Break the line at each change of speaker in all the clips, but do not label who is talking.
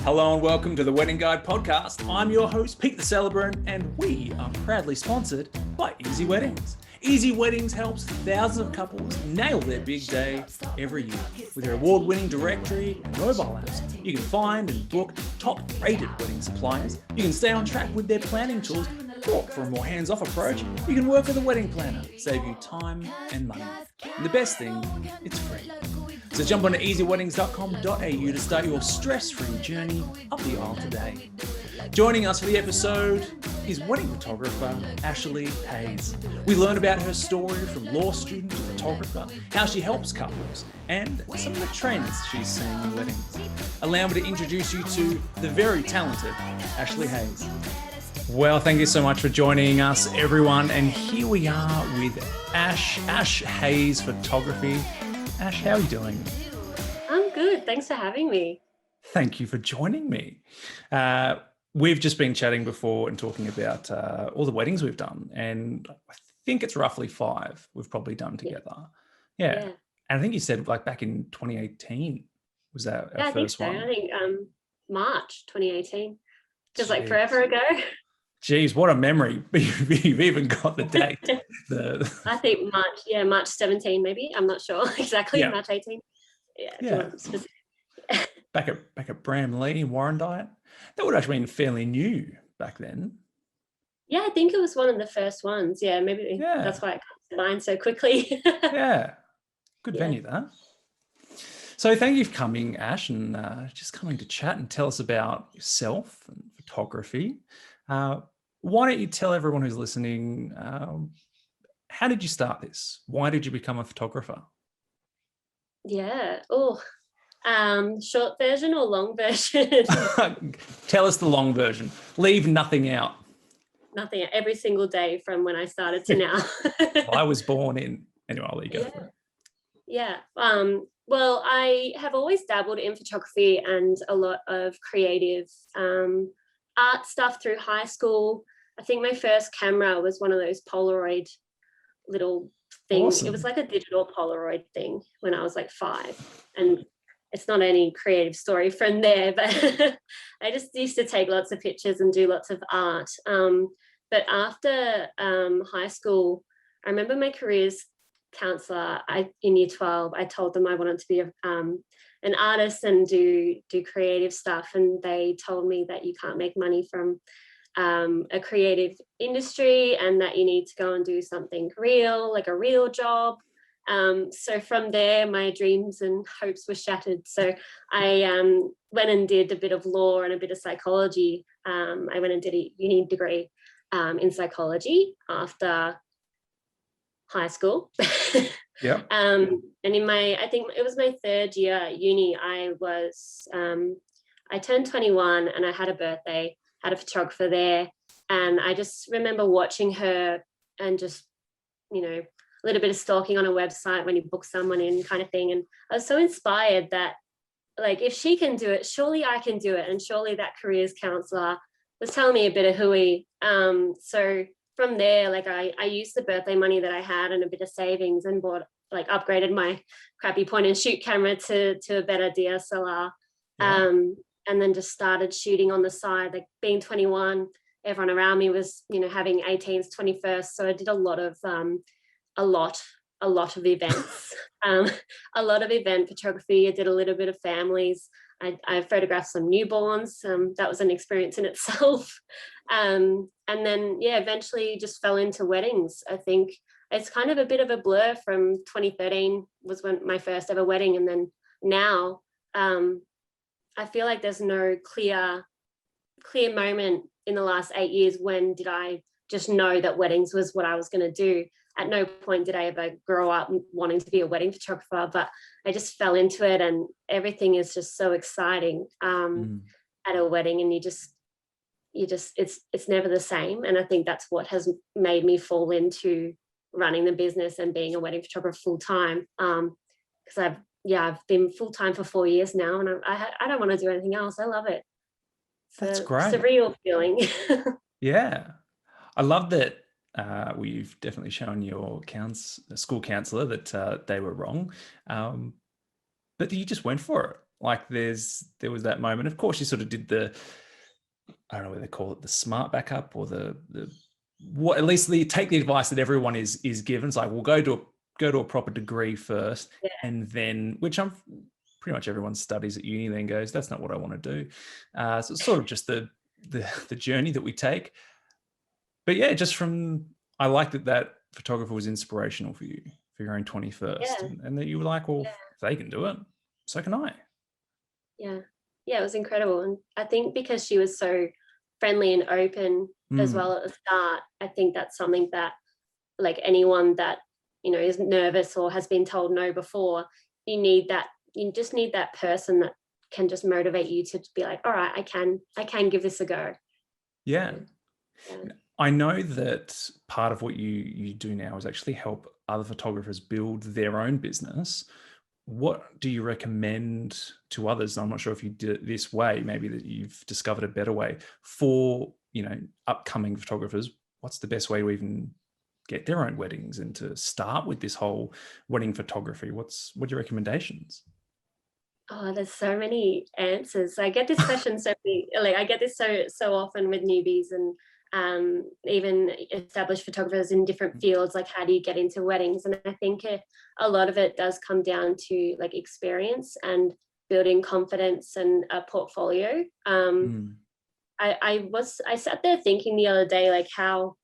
Hello and welcome to the Wedding Guide podcast. I'm your host, Pete the Celebrant, and we are proudly sponsored by Easy Weddings. Easy Weddings helps thousands of couples nail their big day every year. With their award-winning directory and mobile apps, you can find and book top-rated wedding suppliers. You can stay on track with their planning tools, or for a more hands-off approach, you can work with a wedding planner, save you time and money. And the best thing, it's free. So jump on to easyweddings.com.au to start your stress-free journey up the aisle today. Joining us for the episode is wedding photographer Ashleigh Haase. We learn about her story from law student to photographer, how she helps couples, and some of the trends she's seeing in weddings. Allow me to introduce you to the very talented Ashleigh Haase. Well, thank you so much for joining us, everyone. And here we are with Ash Haase Photography. Ash, how are you doing?
I'm good. Thanks for having me.
Thank you for joining me. We've just been chatting before and talking about all the weddings we've done. And I think it's roughly 5 we've probably done together. Yeah. And I think you said like back in 2018 was our first one.
I think March 2018. Just like forever ago.
Geez, what a memory. You've even got the date.
I think March 17 maybe. I'm not sure exactly.
Yeah.
March 18.
Yeah. Back at Bramley in Warrandyte. That would actually been fairly new back then.
Yeah, I think it was one of the first ones. Yeah, maybe that's why it comes to mind so quickly.
Yeah. Good venue, that. So thank you for coming, Ash, and just coming to chat and tell us about yourself and photography. Why don't you tell everyone who's listening, how did you start this? Why did you become a photographer?
Yeah. Short version or long version?
Tell us the long version. Leave nothing out.
Nothing. Every single day from when I started to now.
I was born in. Anyway, I'll let you go for it.
Yeah. Well, I have always dabbled in photography and a lot of creative art stuff through high school. I think my first camera was one of those Polaroid little things.
Awesome.
It was like a digital Polaroid thing when I was like 5. And it's not any creative story from there, but I just used to take lots of pictures and do lots of art. But after high school, I remember my careers counselor in year 12, I told them I wanted to be an artist and do creative stuff, and they told me that you can't make money from a creative industry and that you need to go and do something real, like a real job. So from there, my dreams and hopes were shattered. So I went and did a bit of law and a bit of psychology. I went and did a uni degree in psychology after high school.
Yeah.
And I think it was my 3rd year at uni, I turned 21 and I had a birthday, had a photographer there. And I just remember watching her and just, a little bit of stalking on a website when you book someone in kind of thing. And I was so inspired that, like, if she can do it, surely I can do it. And surely that careers counselor was telling me a bit of hooey. So from there, like I used the birthday money that I had and a bit of savings and upgraded my crappy point and shoot camera to a better DSLR. Yeah. And then just started shooting on the side, like being 21, everyone around me was, having 18th, 21st. So I did a lot of events, a lot of event photography. I did a little bit of families. I photographed some newborns. That was an experience in itself. And then, eventually just fell into weddings. I think it's kind of a bit of a blur. From 2013 was when my first ever wedding. And then now I feel like there's no clear moment in the last 8 years. When did I just know that weddings was what I was going to do? At no point did I ever grow up wanting to be a wedding photographer, but I just fell into it, and everything is just so exciting at a wedding, and it's never the same. And I think that's what has made me fall into running the business and being a wedding photographer full time. Because I've been full time for 4 years now, and I don't want to do anything else. I love it.
That's great.
Surreal feeling.
Yeah, I love that. You've definitely shown your school counsellor that they were wrong, but you just went for it. Like there was that moment. Of course, you sort of did I don't know what they call it, the smart backup or the what, at least take the advice that everyone is given. It's like, we'll go to a proper degree first,
Yeah.
and then, which I'm pretty much everyone studies at uni, then goes, that's not what I want to do. So it's sort of just the journey that we take. But yeah, I liked that photographer was inspirational for you for your own 21st,
Yeah.
and that you were like, well, if they can do it, so can I.
Yeah. Yeah, it was incredible. And I think because she was so friendly and open as well at the start, I think that's something that, like, anyone that, you know, is nervous or has been told no before, you just need that person that can just motivate you to be like, all right, I can give this a go.
Yeah.
Yeah.
I know that part of what you do now is actually help other photographers build their own business. What do you recommend to others? I'm not sure if you did it this way, maybe that you've discovered a better way for, you know, upcoming photographers. What's the best way to even get their own weddings and to start with this whole wedding photography? What are your recommendations?
Oh, there's so many answers. I get this question I get this so often with newbies and even established photographers in different fields, like, how do you get into weddings? And I think a lot of it does come down to, like, experience and building confidence and a portfolio. I sat there thinking the other day, like, how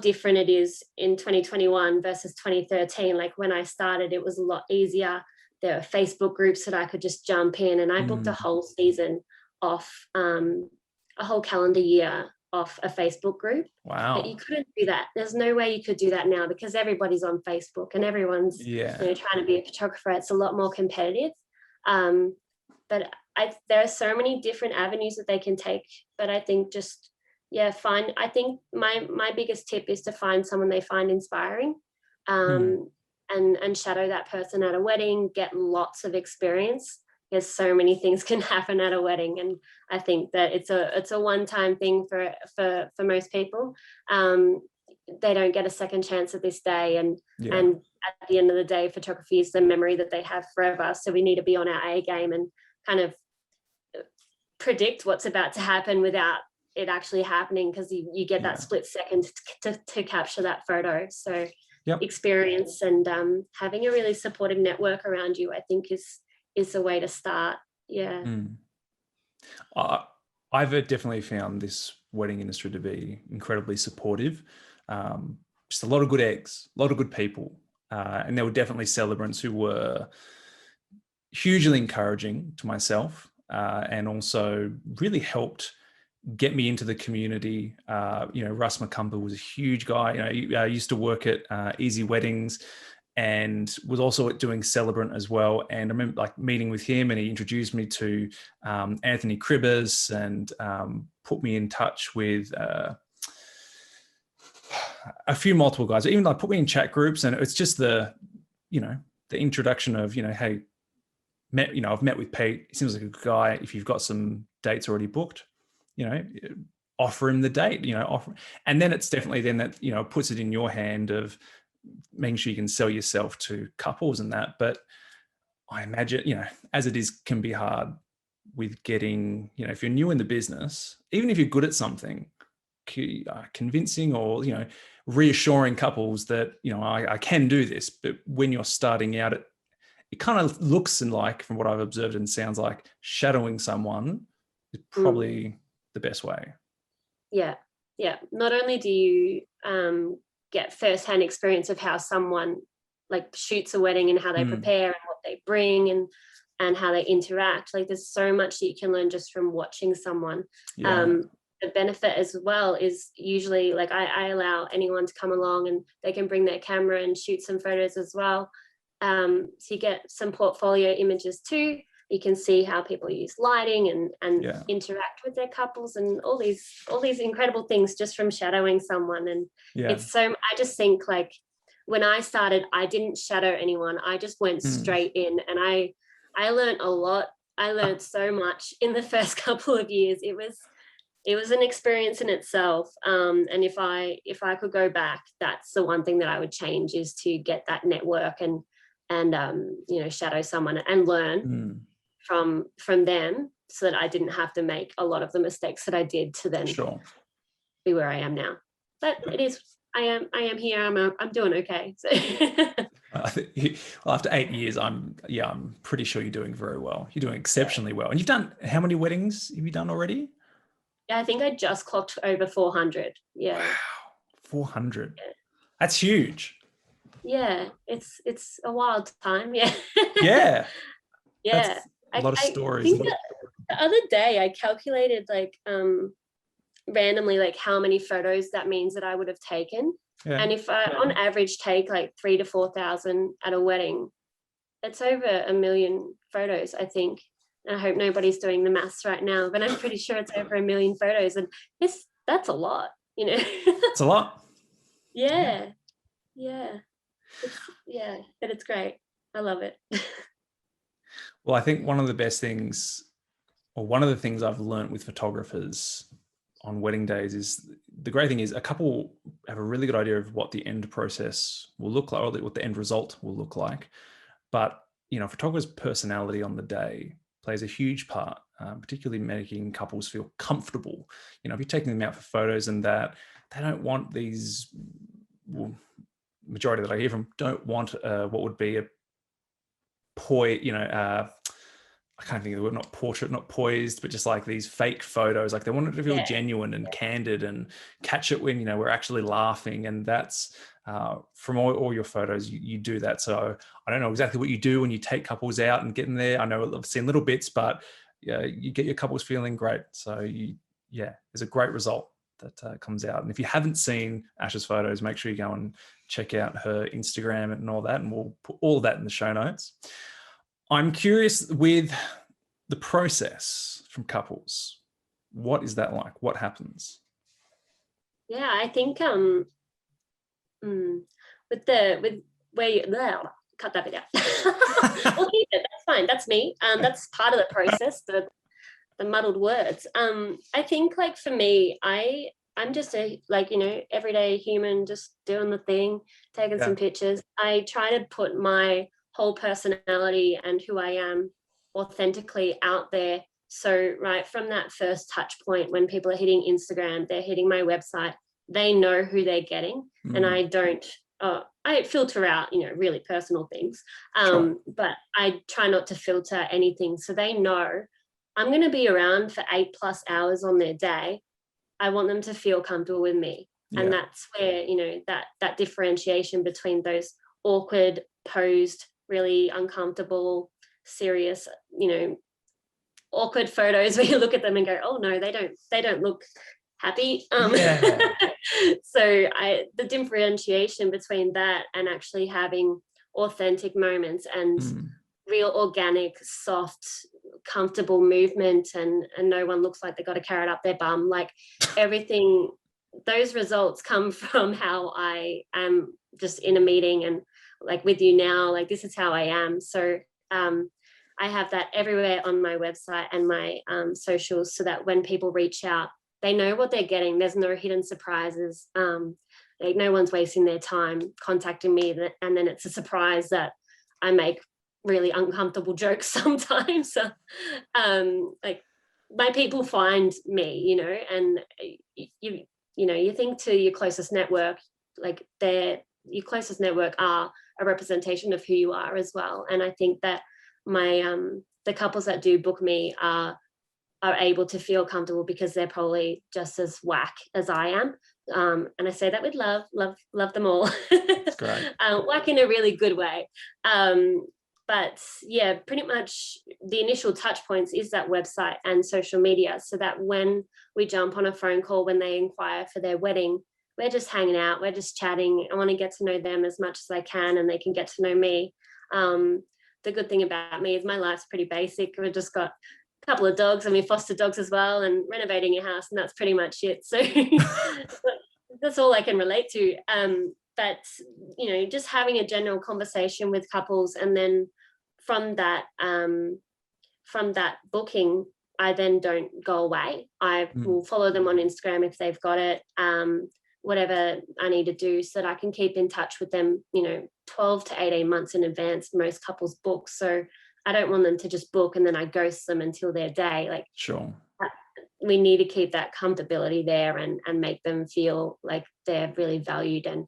different it is in 2021 versus 2013. Like, when I started, it was a lot easier. There were Facebook groups that I could just jump in, and I booked a whole season off, a whole calendar year off a Facebook group.
Wow.
But you couldn't do that. There's no way you could do that now, because everybody's on Facebook and everyone's you know, trying to be a photographer. It's a lot more competitive. But there are so many different avenues that they can take. But I think just, I think my biggest tip is to find someone they find inspiring, and shadow that person at a wedding, get lots of experience. There's so many things can happen at a wedding, and I think that it's a one-time thing for most people. They don't get a second chance at this day, and at the end of the day, photography is the memory that they have forever. So we need to be on our A game and kind of predict what's about to happen without it actually happening, because you get that split second to capture that photo. So experience and having a really supportive network around you, I think, is the way to start.
I've definitely found this wedding industry to be incredibly supportive. Just a lot of good eggs, a lot of good people, and there were definitely celebrants who were hugely encouraging to myself, and also really helped get me into the community. You know, Russ McCumber was a huge guy. You know, I used to work at Easy Weddings, and was also doing Celebrant as well. And I remember, like, meeting with him, and he introduced me to Anthony Cribbers, and put me in touch with a few multiple guys. Even, like, put me in chat groups, and it's just the introduction of, hey, I've met with Pete. He seems like a good guy. If you've got some dates already booked, offer him the date. And then it's definitely then that puts it in your hand of making sure you can sell yourself to couples and that. But I imagine, as it is, can be hard with getting, if you're new in the business, even if you're good at something, convincing or, reassuring couples that, I can do this. But when you're starting out, it kind of looks and, like, from what I've observed, and sounds like shadowing someone is probably the best way. Yeah.
Not only do you get firsthand experience of how someone, like, shoots a wedding and how they prepare and what they bring and how they interact. Like, there's so much that you can learn just from watching someone. The benefit as well is usually, like, I allow anyone to come along and they can bring their camera and shoot some photos as well. So you get some portfolio images too. You can see how people use lighting and interact with their couples, and all these incredible things just from shadowing someone. And it's so, I just think, like, when I started, I didn't shadow anyone. I just went straight in, and I learned a lot. I learned so much in the first couple of years. It was an experience in itself. And if I could go back, that's the one thing that I would change, is to get that network and shadow someone and learn from them, so that I didn't have to make a lot of the mistakes that I did to then be where I am now. But it is, I am here. I'm doing okay. So.
I think well, after 8 years, I'm pretty sure you're doing very well. You're doing exceptionally well. And you've done, how many weddings have you done already?
Yeah, I think I just clocked over 400. Yeah.
Wow, 400. Yeah. That's huge.
Yeah, it's a wild time. Yeah.
Yeah.
Yeah.
That's a lot of stories.
I think the other day I calculated like randomly like how many photos that means that I would have taken. Yeah. And if I on average take like 3,000 to 4,000 at a wedding, it's over 1 million photos, I think. And I hope nobody's doing the maths right now, but I'm pretty sure it's over 1 million photos, and that's a lot, you know.
It's a lot.
Yeah. But it's great. I love it.
Well, I think one of the best things, or one of the things I've learned with photographers on wedding days is, the great thing is a couple have a really good idea of what the end process will look like, or what the end result will look like. But, you know, photographer's personality on the day plays a huge part, particularly making couples feel comfortable. You know, if you're taking them out for photos and that, they don't want these, well, majority that I hear from don't want what would be a I can't think of the word, not portrait, not poised, but just like these fake photos. Like they want it to feel genuine and candid, and catch it when, you know, we're actually laughing. And that's from all your photos, you do that. So I don't know exactly what you do when you take couples out and get in there. I know I've seen little bits, but yeah, you get your couples feeling great. So there's a great result that comes out. And if you haven't seen Ash's photos, make sure you go and check out her Instagram and all that. And we'll put all of that in the show notes. I'm curious with the process from couples. What is that like? What happens?
Yeah, I think with where you cut that bit out. We'll keep it. That's fine. That's me. That's part of the process. The muddled words. I think like for me, I'm just a everyday human, just doing the thing, taking some pictures. I try to put my whole personality and who I am authentically out there. So right from that first touch point, when people are hitting Instagram, they're hitting my website, they know who they're getting. And I don't, I filter out, really personal things. But I try not to filter anything. So they know I'm going to be around for 8+ hours on their day. I want them to feel comfortable with me. Yeah. And that's where, that differentiation between those awkward, posed, really uncomfortable, serious, awkward photos where you look at them and go, oh no, they don't look happy. So the differentiation between that and actually having authentic moments and real organic, soft, comfortable movement, and no one looks like they got a carrot up their bum, like everything, those results come from how I am just in a meeting and like with you now, like this is how I am. So I have that everywhere on my website and my socials, so that when people reach out, they know what they're getting. There's no hidden surprises. Like no one's wasting their time contacting me, and then it's a surprise that I make really uncomfortable jokes sometimes. Like my people find me, and you think to your closest network, like your closest network are a representation of who you are as well. And I think that my the couples that do book me are able to feel comfortable because they're probably just as whack as I am. And I say that with love them all. That's great. Whack in a really good way. But yeah, pretty much the initial touch points is that website and social media, so that when we jump on a phone call, when they inquire for their wedding, we're just hanging out, we're just chatting. I want to get to know them as much as I can, and they can get to know me. The good thing about me is my life's pretty basic. We've just got a couple of dogs, and we foster dogs as well, and renovating a house, and that's pretty much it. So that's all I can relate to. But just having a general conversation with couples, and then from that booking, I then don't go away. I will follow them on Instagram if they've got it, whatever I need to do, so that I can keep in touch with them, 12 to 18 months in advance. Most couples book. So I don't want them to just book and then I ghost them until their day. Like,
Sure.
we need to keep that comfortability there and make them feel like they're really valued. And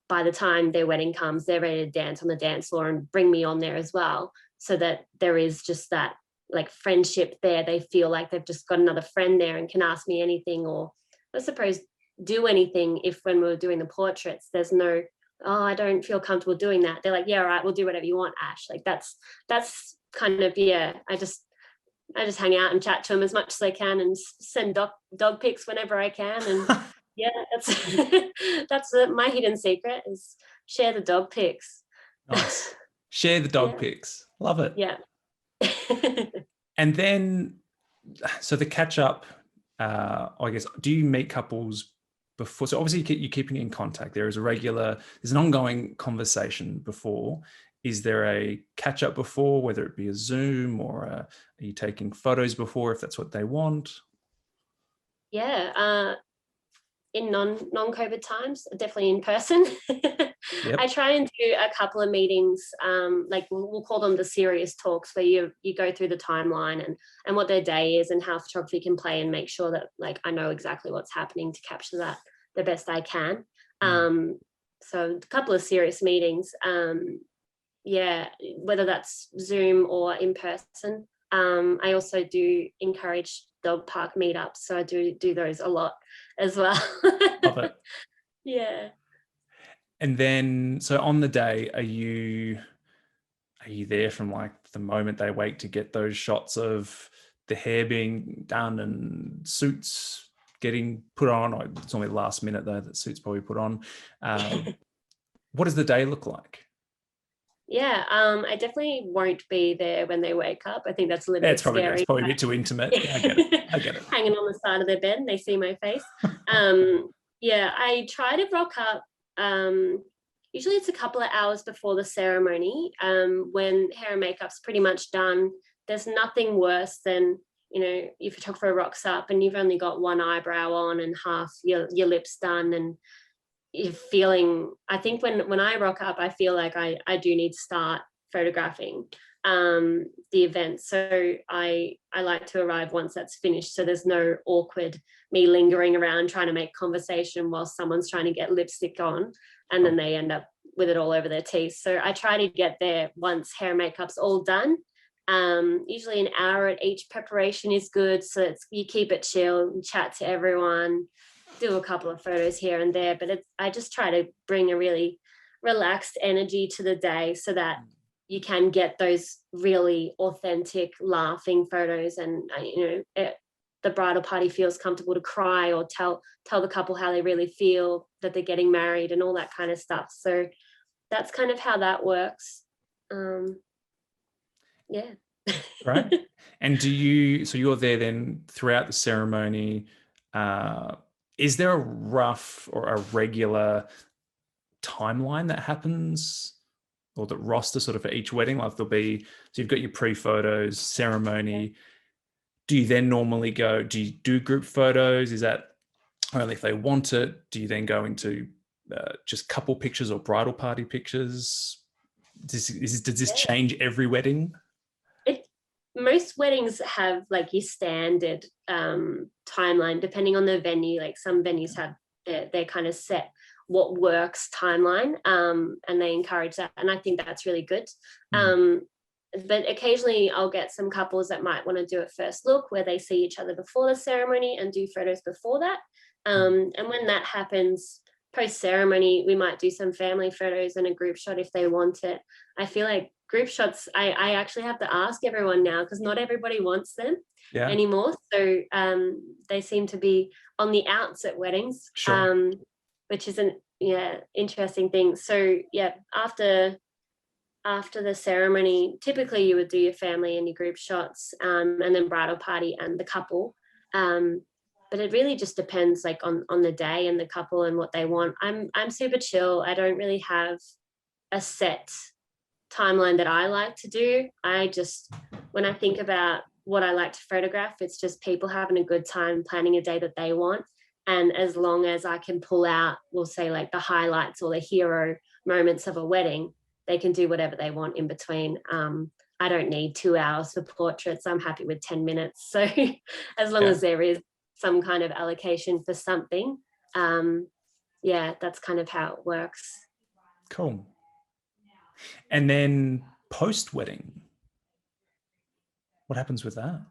by the time their wedding comes, they're ready to dance on the dance floor and bring me on there as well, so that there is just that like friendship there. They feel like they've just got another friend there and can ask me anything, or I suppose do anything. If when we were doing the portraits, there's no, oh, I don't feel comfortable doing that. They're like, yeah, all right, we'll do whatever you want, Ash. Like that's kind of, yeah, I just hang out and chat to them as much as I can and send dog pics whenever I can. And yeah, that's my hidden secret, is share the dog pics.
Nice. Share the dog pics. Love it.
Yeah.
And then, so the catch up, I guess, do you meet couples before? So obviously you're keeping in contact. There's an ongoing conversation before. Is there a catch up before, whether it be a Zoom or are you taking photos before if that's what they want?
Yeah. In non-COVID times, definitely in person.
Yep.
I try and do a couple of meetings, like we'll call them the serious talks, where you go through the timeline and what their day is and how photography can play, and make sure that like I know exactly what's happening to capture that the best I can. So a couple of serious meetings, yeah, whether that's Zoom or in person. I also do encourage dog park meetups, so I do those a lot as well.
Love it.
Yeah.
And then, so on the day, are you there from like the moment they wait to get those shots of the hair being done and suits getting put on? Or it's only last minute though that suits probably put on. What does the day look like?
Yeah, I definitely won't be there when they wake up. I think that's a little bit scary.
It's probably a bit too intimate. Yeah, I get it.
Hanging on the side of their bed and they see my face. Yeah, I try to rock up. Usually it's a couple of hours before the ceremony, when hair and makeup's pretty much done. There's nothing worse than, your photographer rocks up and you've only got one eyebrow on and half your lips done, and you're feeling, I think when I rock up, I feel like I do need to start photographing the event. So I like to arrive once that's finished, so there's no awkward me lingering around trying to make conversation while someone's trying to get lipstick on and then they end up with it all over their teeth. So I try to get there once hair and makeup's all done. Usually an hour at each preparation is good, so you keep it chill and chat to everyone, do a couple of photos here and there, but I just try to bring a really relaxed energy to the day so that you can get those really authentic laughing photos, and the bridal party feels comfortable to cry or tell the couple how they really feel that they're getting married and all that kind of stuff. So that's kind of how that works. Yeah.
Right. And so you're there then throughout the ceremony. Is there a rough or a regular timeline that happens, or that roster sort of for each wedding? Like so you've got your pre-photos, ceremony. Yeah. Do you then normally do you do group photos? Is that only if they want it? Do you then go into just couple pictures or bridal party pictures? Does this change every wedding?
Most weddings have like your standard timeline, depending on the venue. Like some venues have their kind of set what works timeline, and they encourage that, and I think that's really good. But occasionally I'll get some couples that might want to do a first look where they see each other before the ceremony and do photos before that. And when that happens, post-ceremony, we might do some family photos and a group shot if they want it. I feel like group shots, I actually have to ask everyone now, because not everybody wants them anymore. So they seem to be on the outs at weddings, sure. Which is an interesting thing. So yeah, after the ceremony, typically you would do your family and your group shots, and then bridal party and the couple. But it really just depends like on the day and the couple and what they want. I'm super chill. I don't really have a set timeline that I like to do. When I think about what I like to photograph, it's just people having a good time planning a day that they want. And as long as I can pull out, we'll say like the highlights or the hero moments of a wedding, they can do whatever they want in between. I don't need 2 hours for portraits. I'm happy with 10 minutes. So as long as there is some kind of allocation for something, that's kind of how it works.
Cool. And then post-wedding, what happens with that?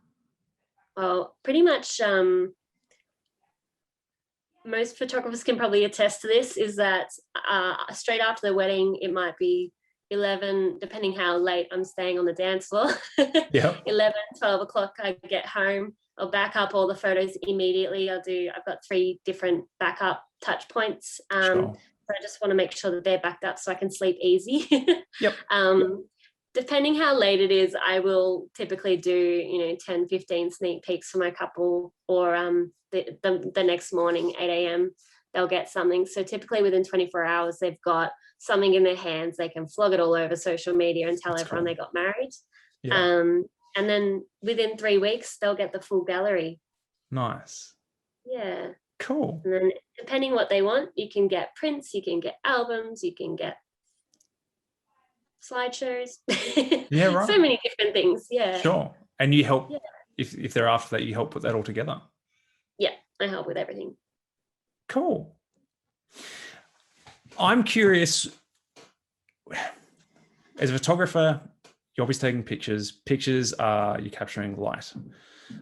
Well, pretty much most photographers can probably attest to this, is that straight after the wedding, it might be 11, depending how late I'm staying on the dance floor, 11, 12 o'clock, I get home. I'll back up all the photos immediately. I've got 3 different backup touch points. So I just want to make sure that they're backed up so I can sleep easy. Depending how late it is, I will typically do, 10, 15 sneak peeks for my couple, or the next morning, 8 a.m., they'll get something. So typically within 24 hours, they've got something in their hands. They can flog it all over social media and tell everyone they got married. And then within 3 weeks, they'll get the full gallery.
Nice.
Yeah.
Cool.
And then depending what they want, you can get prints, you can get albums, you can get slideshows.
Yeah, right.
So many different things. Yeah.
Sure. And you help, if they're after that, you help put that all together.
Yeah, I help with everything.
Cool. I'm curious, as a photographer, you're always taking pictures. Pictures are, you're capturing light.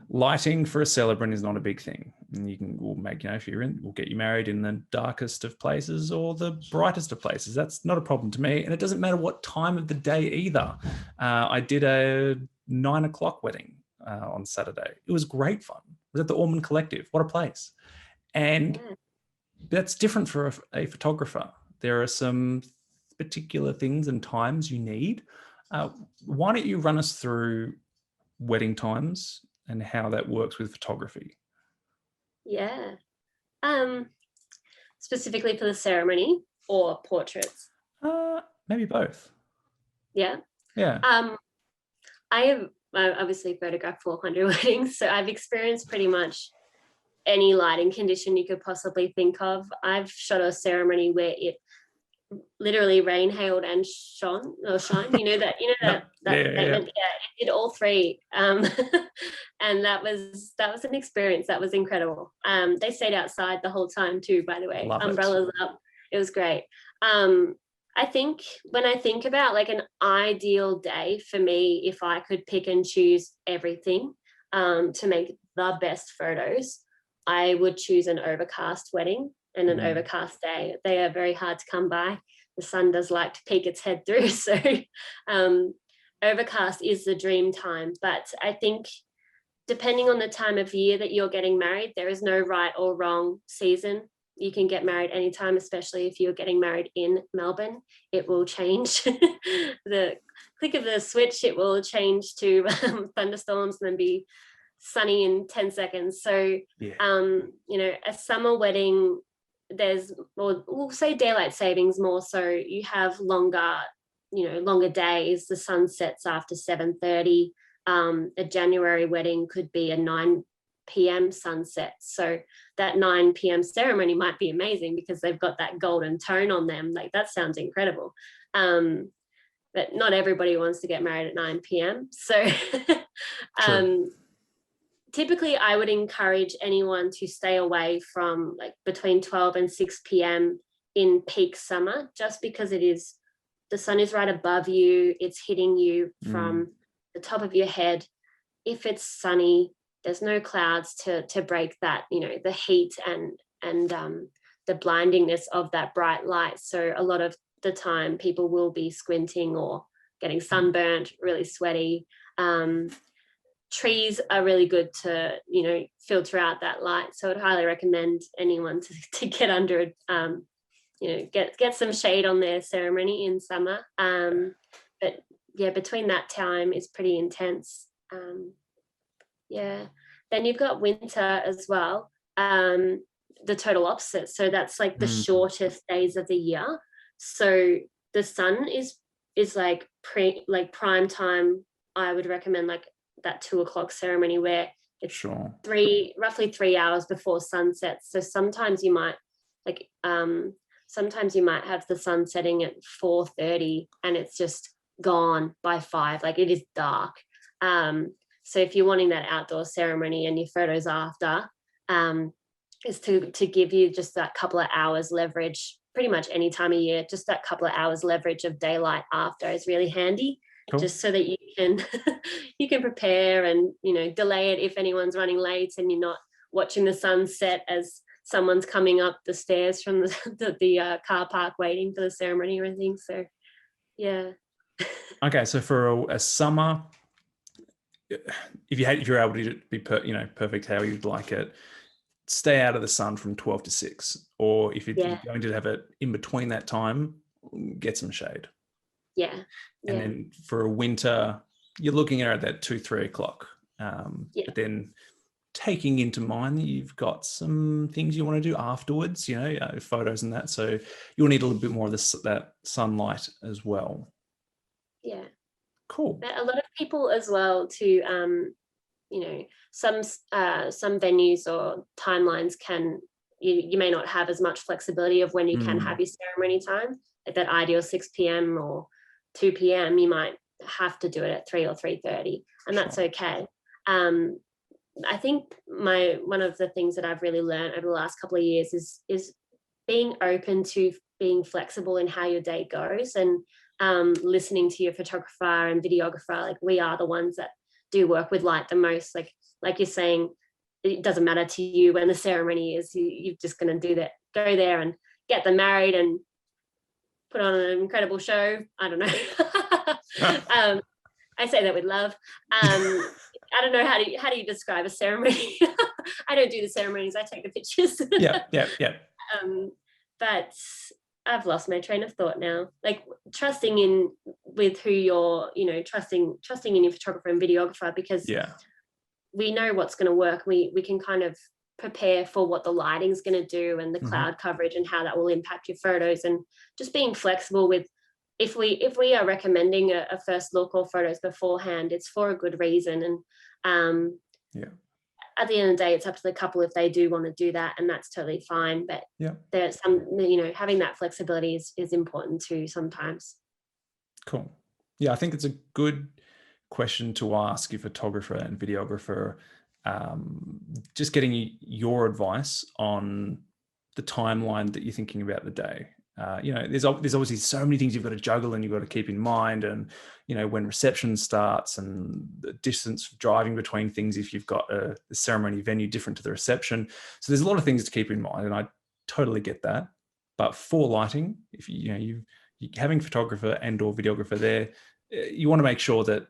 Lighting for a celebrant is not a big thing. And we'll make, if you're in, we'll get you married in the darkest of places or the brightest of places. That's not a problem to me. And it doesn't matter what time of the day either. I did a 9 o'clock wedding on Saturday. It was great fun. It was at the Ormond Collective. What a place. And that's different for a photographer. There are some particular things and times you need. Why don't you run us through wedding times and how that works with photography?
Yeah. Specifically for the ceremony or portraits?
Maybe both.
Yeah.
Yeah.
I have obviously photographed 400 weddings, so I've experienced pretty much any lighting condition you could possibly think of. I've shot a ceremony where it literally rain, hailed, and shine. You know that statement. Yeah, it did all 3. And that was an experience that was incredible. They stayed outside the whole time too, by the way.
Love
umbrellas up. It was great. I think when I think about like an ideal day for me, if I could pick and choose everything to make the best photos, I would choose an overcast wedding and an overcast day. They are very hard to come by. The sun does like to peek its head through. So overcast is the dream time. But I think depending on the time of year that you're getting married, there is no right or wrong season. You can get married anytime, especially if you're getting married in Melbourne. It will change. The click of the switch, it will change to thunderstorms and then be sunny in 10 seconds. So, a summer wedding, we'll say daylight savings more so. You have longer days. The sun sets after 7:30. A January wedding could be a 9 p.m. sunset. So that 9 p.m. ceremony might be amazing because they've got that golden tone on them. Like, that sounds incredible. But not everybody wants to get married at 9 p.m. So typically I would encourage anyone to stay away from like between 12 and 6 p.m. in peak summer, just because the sun is right above you. It's hitting you from the top of your head. If it's sunny, there's no clouds to break that, the heat and the blindingness of that bright light. So a lot of the time people will be squinting or getting sunburnt, really sweaty. Trees are really good to, filter out that light. So I'd highly recommend anyone to get under, get some shade on their ceremony in summer. But yeah, between that time is pretty intense. Then you've got winter as well, the total opposite. So that's like the shortest days of the year. So the sun is like prime time. I would recommend like that 2 o'clock ceremony where it's roughly 3 hours before sunset. So sometimes you might have the sun setting at 4:30 and it's just gone by 5. Like, it is dark. So if you're wanting that outdoor ceremony and your photos after, is to give you just that couple of hours leverage, pretty much any time of year, just that couple of hours leverage of daylight after is really handy. Cool. Just so that you can you can prepare and, you know, delay it if anyone's running late and you're not watching the sunset as someone's coming up the stairs from the car park waiting for the ceremony or anything. So yeah.
Okay, so for a summer, if you're able to be perfect how you'd like it, stay out of the sun from 12 to 6, or if you're going to have it in between that time, get some shade.
Yeah.
And then for a winter, you're looking at that 2-3 o'clock. But then taking into mind that you've got some things you want to do afterwards, photos and that. So you'll need a little bit more of that sunlight as well.
Yeah.
Cool.
But a lot of people as well to, some venues or timelines you may not have as much flexibility of when you can have your ceremony time. At that ideal 6 p.m. or 2 p.m, you might have to do it at 3 or 3:30, and that's okay. I think one of the things that I've really learned over the last couple of years is being open to being flexible in how your day goes, and listening to your photographer and videographer. Like, we are the ones that do work with light the most. Like you're saying, it doesn't matter to you when the ceremony is. You're just going to go there and get them married and put on an incredible show. I don't know. I say that with love. I don't know, how do you describe a ceremony? I don't do the ceremonies, I take the pictures.
Yeah.
But I've lost my train of thought now. Like, trusting in with who you're, trusting in your photographer and videographer, because we know what's going to work. We can kind of prepare for what the lighting's going to do and the cloud coverage and how that will impact your photos, and just being flexible with, if we are recommending a first look or photos beforehand, it's for a good reason. And at the end of the day, it's up to the couple if they do want to do that, and that's totally fine. But there's some, having that flexibility is important too sometimes.
Cool. Yeah, I think it's a good question to ask your photographer and videographer, just getting your advice on the timeline that you're thinking about the day. There's obviously so many things you've got to juggle and you've got to keep in mind, and when reception starts and the distance of driving between things if you've got the ceremony venue different to the reception. So there's a lot of things to keep in mind, and I totally get that. But for lighting, if you're having photographer and or videographer there, you want to make sure that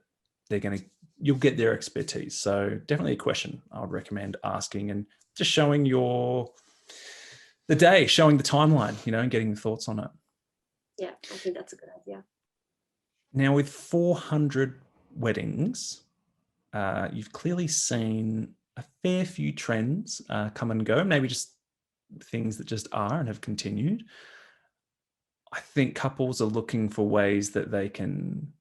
you'll get their expertise. So definitely a question I would recommend asking, and just showing the day, showing the timeline, and getting the thoughts on it.
Yeah, I think that's a good idea.
Now, with 400 weddings, you've clearly seen a fair few trends come and go, maybe just things that just are and have continued. I think couples are looking for ways that they can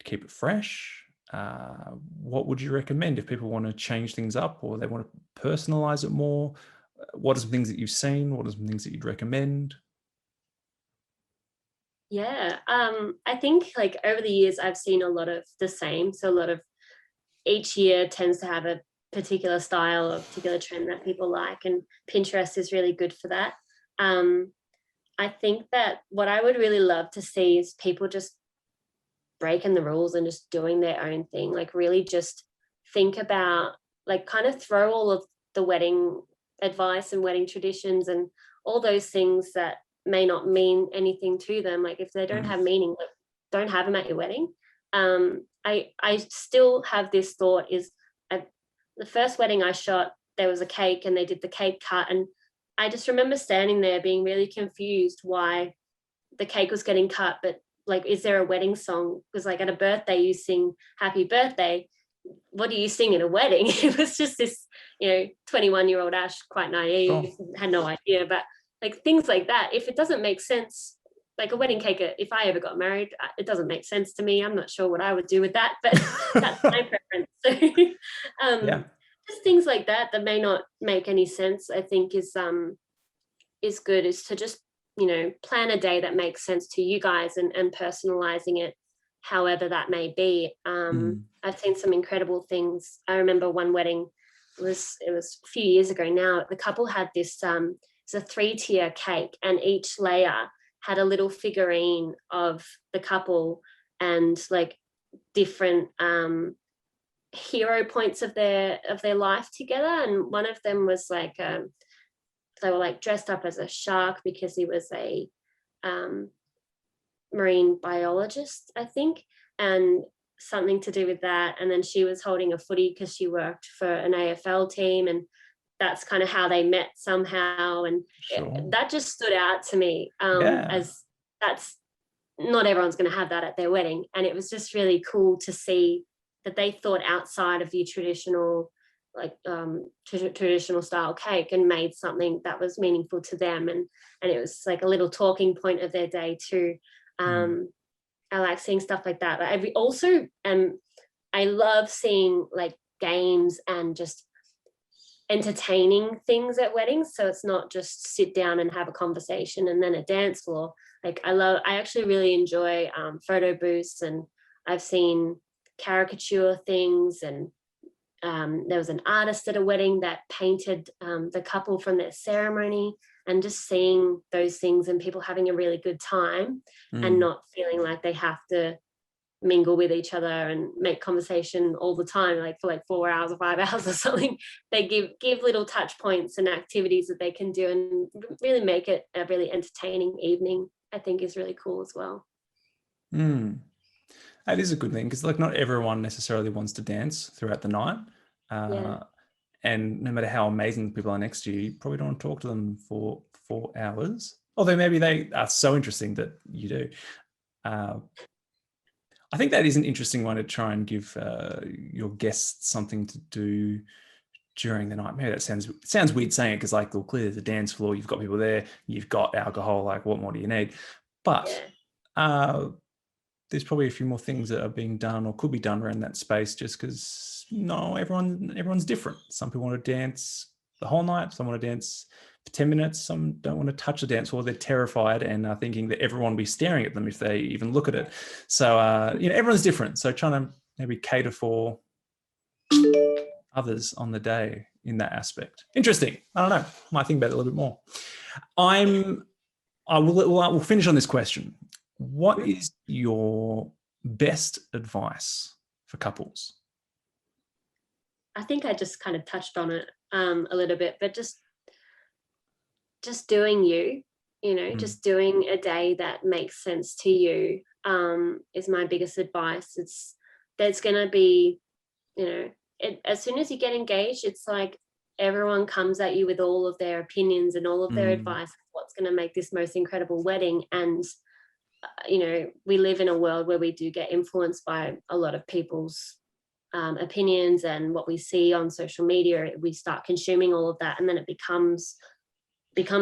keep it fresh. What would you recommend if people want to change things up or they want to personalize it more? What are some things that you've seen? What are some things that you'd recommend?
Yeah, I think like over the years, I've seen a lot of the same. So a lot of each year tends to have a particular style or particular trend that people like, and Pinterest is really good for that. I think that what I would really love to see is people just breaking the rules and just doing their own thing. Like, really just think about, like, kind of throw all of the wedding advice and wedding traditions and all those things that may not mean anything to them. Like, if they don't have meaning, like, don't have them at your wedding. I still have this thought is, the first wedding I shot, there was a cake and they did the cake cut, and I just remember standing there being really confused why the cake was getting cut, but like, is there a wedding song? Because like at a birthday you sing happy birthday. What do you sing at a wedding? It was just this, 21-year-old Ash, quite naive, had no idea. But like things like that, if it doesn't make sense, like a wedding cake, if I ever got married, it doesn't make sense to me. I'm not sure what I would do with that, but that's my preference. So just things like that may not make any sense, I think is good, is to just, plan a day that makes sense to you guys and personalizing it however that may be. I've seen some incredible things. I remember one wedding, it was a few years ago now. The couple had this, it's a 3-tier cake, and each layer had a little figurine of the couple and like different hero points of their life together. And one of them was like, they were like dressed up as a shark because he was a marine biologist, I think, and something to do with that. And then she was holding a footy because she worked for an AFL team, and that's kind of how they met somehow. And that just stood out to me, as that's not everyone's going to have that at their wedding. And it was just really cool to see that they thought outside of the traditional, like traditional style cake, and made something that was meaningful to them. And it was like a little talking point of their day too. I like seeing stuff like that. I love seeing like games and just entertaining things at weddings. So it's not just sit down and have a conversation and then a dance floor. Like I actually really enjoy photo booths, and I've seen caricature things, and there was an artist at a wedding that painted the couple from their ceremony, and just seeing those things and people having a really good time and not feeling like they have to mingle with each other and make conversation all the time, like for like 4 hours or 5 hours or something. They give little touch points and activities that they can do and really make it a really entertaining evening, I think is really cool as well.
That is a good thing, because like not everyone necessarily wants to dance throughout the night. And no matter how amazing the people are next to you, you probably don't want to talk to them for 4 hours. Although maybe they are so interesting that you do. I think that is an interesting one to try and give your guests something to do during the night. Maybe that sounds weird saying it, because like, well, clearly there's a dance floor, you've got people there, you've got alcohol, like what more do you need? But there's probably a few more things that are being done or could be done around that space, just because everyone's different. Some people want to dance the whole night, some want to dance for 10 minutes, some don't want to touch the dance floor, they're terrified and are thinking that everyone will be staring at them if they even look at it. So everyone's different, so trying to maybe cater for others on the day in that aspect. Interesting. I don't know, might think about it a little bit more. We'll finish on this question. What is your best advice for couples?
I think I just kind of touched on it a little bit, but just doing just doing a day that makes sense to you is my biggest advice. There's going to be, as soon as you get engaged, it's like everyone comes at you with all of their opinions and all of their advice, what's going to make this most incredible wedding. And we live in a world where we do get influenced by a lot of people's opinions and what we see on social media. We start consuming all of that, and then it becomes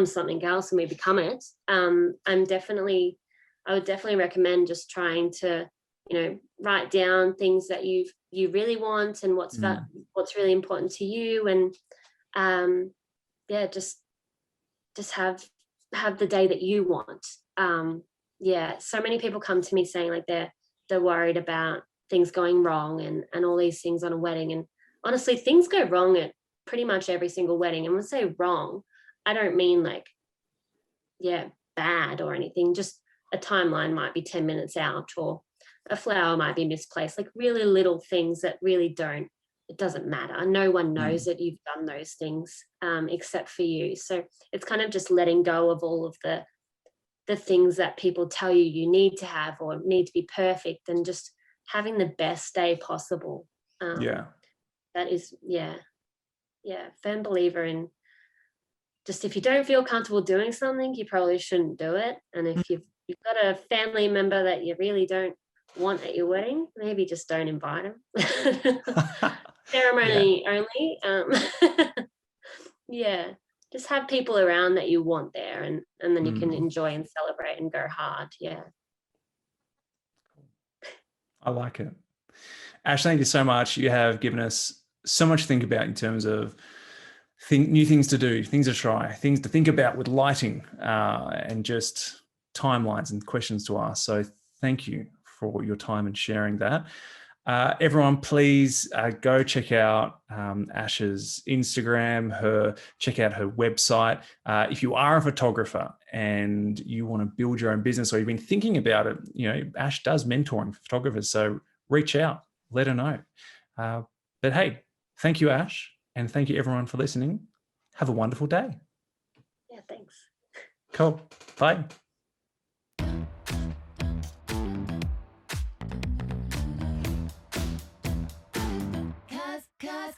something else, and we become it. I would definitely recommend just trying to write down things that you really want and what's really important to you, and just have the day that you want. So many people come to me saying like they're worried about things going wrong and all these things on a wedding. And honestly, things go wrong at pretty much every single wedding. And when I say wrong, I don't mean like, bad or anything. Just a timeline might be 10 minutes out, or a flower might be misplaced, like really little things that really it doesn't matter. No one knows that you've done those things except for you. So it's kind of just letting go of all of the things that people tell you need to have or need to be perfect, and just having the best day possible. That is, firm believer in just, if you don't feel comfortable doing something, you probably shouldn't do it. And if you've got a family member that you really don't want at your wedding, maybe just don't invite them. Ceremony only. Just have people around that you want there, and then you can enjoy and celebrate and go hard.
I like it. Ash, thank you so much. You have given us so much to think about in terms of new things to do, things to try, things to think about with lighting, and just timelines and questions to ask. So thank you for your time and sharing that. Everyone, please go check out Ash's Instagram, check out her website. If you are a photographer and you want to build your own business, or you've been thinking about it, Ash does mentoring for photographers. So reach out, let her know. But hey, thank you, Ash. And thank you everyone for listening. Have a wonderful day.
Yeah, thanks.
Cool. Bye.
Cause